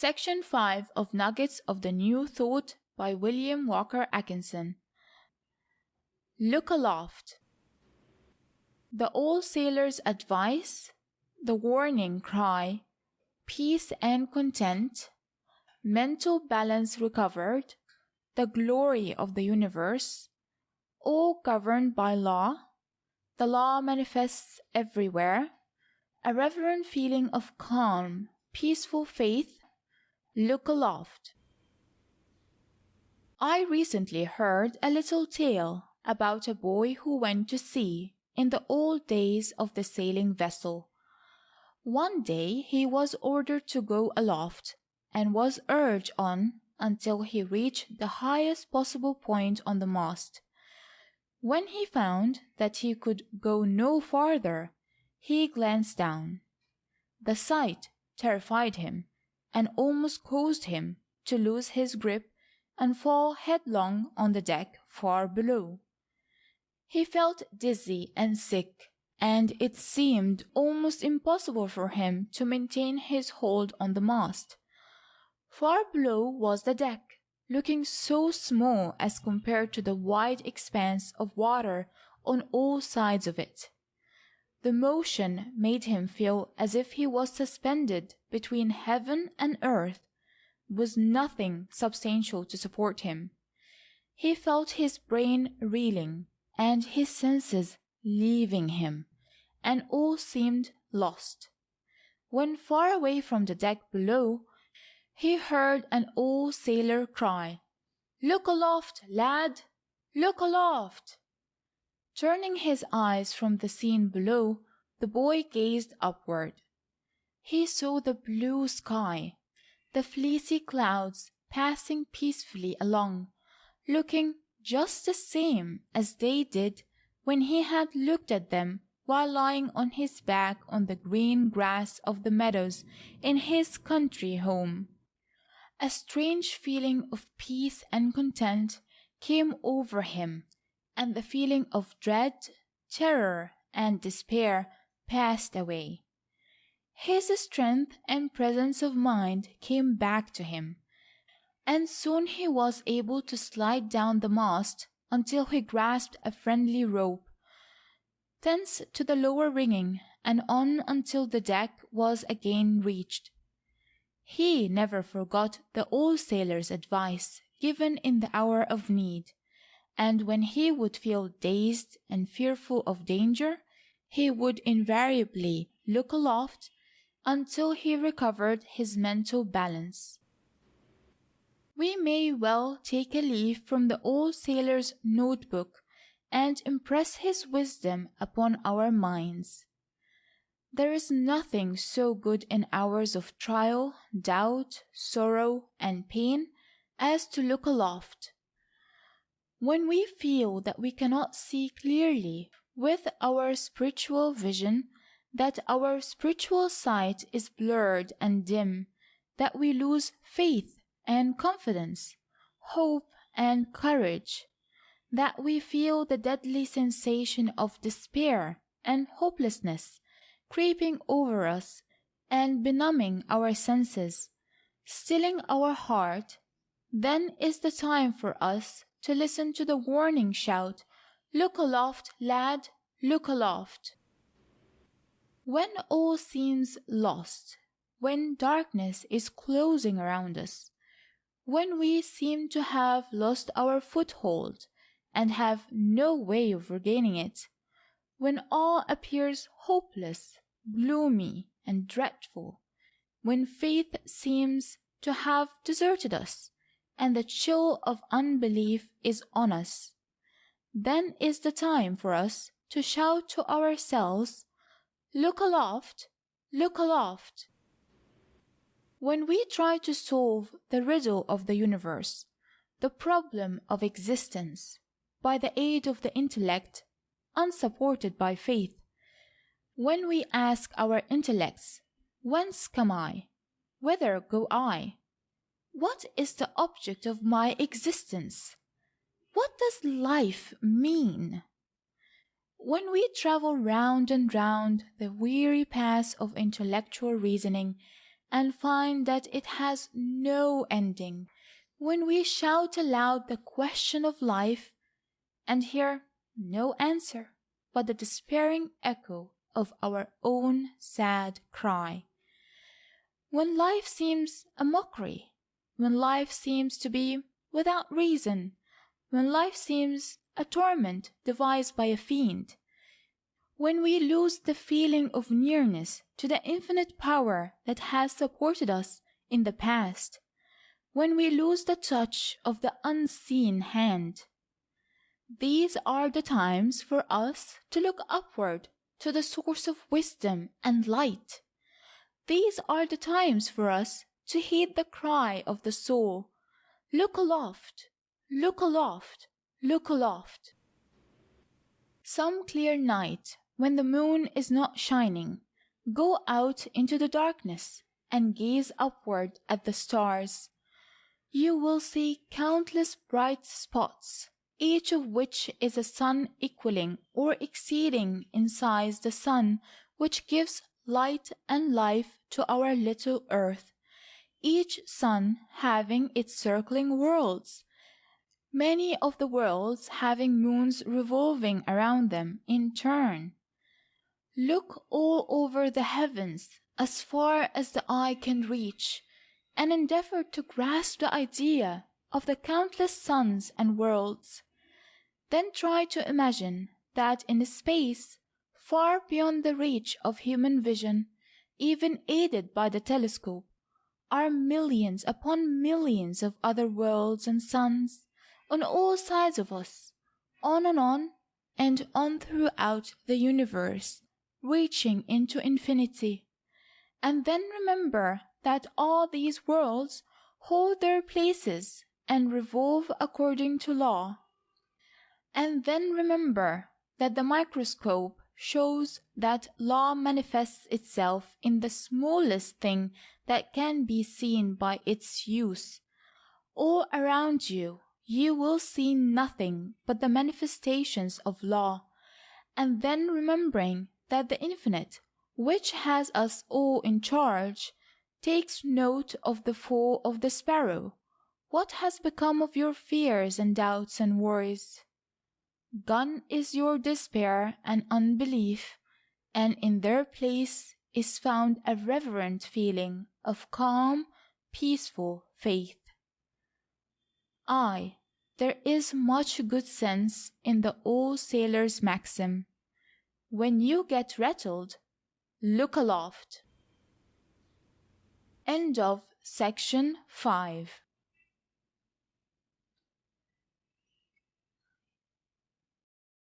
Section 5 of Nuggets of the New Thought by William Walker Atkinson. Look aloft. The old sailor's advice, the warning cry, peace and content, mental balance recovered, the glory of the universe, all governed by law, the law manifests everywhere, a reverent feeling of calm, peaceful faith. Look aloft. I recently heard a little tale about a boy who went to sea in the old days of the sailing vessel. One day he was ordered to go aloft, and was urged on until he reached the highest possible point on the mast. When he found that he could go no farther, he glanced down. The sight terrified him, and almost caused him to lose his grip and fall headlong on the deck far below. He felt dizzy and sick, and it seemed almost impossible for him to maintain his hold on the mast. Far below was the deck, looking so small as compared to the wide expanse of water on all sides of it. The motion made him feel as if he was suspended between heaven and earth, with nothing substantial to support him. He felt his brain reeling, and his senses leaving him, and all seemed lost. When far away from the deck below, he heard an old sailor cry, "Look aloft, lad! Look aloft!" Turning his eyes from the scene below, the boy gazed upward. He saw the blue sky, the fleecy clouds passing peacefully along, looking just the same as they did when he had looked at them while lying on his back on the green grass of the meadows in his country home. A strange feeling of peace and content came over him, and the feeling of dread, terror, and despair passed away. His strength and presence of mind came back to him, and soon he was able to slide down the mast until he grasped a friendly rope, thence to the lower rigging, and on until the deck was again reached. He never forgot the old sailor's advice given in the hour of need, and when he would feel dazed and fearful of danger, he would invariably look aloft until he recovered his mental balance. We may well take a leaf from the old sailor's notebook and impress his wisdom upon our minds. There is nothing so good in hours of trial, doubt, sorrow, and pain as to look aloft. When we feel that we cannot see clearly with our spiritual vision, that our spiritual sight is blurred and dim, that we lose faith and confidence, hope and courage, that we feel the deadly sensation of despair and hopelessness creeping over us and benumbing our senses, stilling our heart, then is the time for us to listen to the warning shout, "Look aloft, lad, look aloft." When all seems lost, when darkness is closing around us, when we seem to have lost our foothold and have no way of regaining it, when all appears hopeless, gloomy, and dreadful, when faith seems to have deserted us, and the chill of unbelief is on us, then is the time for us to shout to ourselves, "Look aloft, look aloft." When we try to solve the riddle of the universe, the problem of existence, by the aid of the intellect, unsupported by faith, when we ask our intellects, "Whence come I? Whither go I? What is the object of my existence? What does life mean?" When we travel round and round the weary paths of intellectual reasoning, and find that it has no ending, when we shout aloud the question of life and hear no answer but the despairing echo of our own sad cry, when life seems a mockery, when life seems to be without reason, when life seems a torment devised by a fiend, when we lose the feeling of nearness to the infinite power that has supported us in the past, when we lose the touch of the unseen hand. These are the times for us to look upward to the source of wisdom and light. These are the times for us to heed the cry of the soul, "Look aloft, look aloft, look aloft." Some clear night, when the moon is not shining, go out into the darkness and gaze upward at the stars. You will see countless bright spots, each of which is a sun equaling or exceeding in size the sun which gives light and life to our little earth, each sun having its circling worlds, many of the worlds having moons revolving around them in turn. Look all over the heavens as far as the eye can reach, and endeavor to grasp the idea of the countless suns and worlds. Then try to imagine that in space, far beyond the reach of human vision, even aided by the telescope, are millions upon millions of other worlds and suns, on all sides of us, on and on throughout the universe, reaching into infinity. And then remember that all these worlds hold their places and revolve according to law. And then remember that the microscope shows that law manifests itself in the smallest thing that can be seen by its use. All around you, you will see nothing but the manifestations of law. And then remembering that the infinite, which has us all in charge, takes note of the fall of the sparrow, what has become of your fears and doubts and worries? Gone is your despair and unbelief, and in their place is found a reverent feeling of calm, peaceful faith. Aye, there is much good sense in the old sailor's maxim, "When you get rattled, look aloft." End of section 5.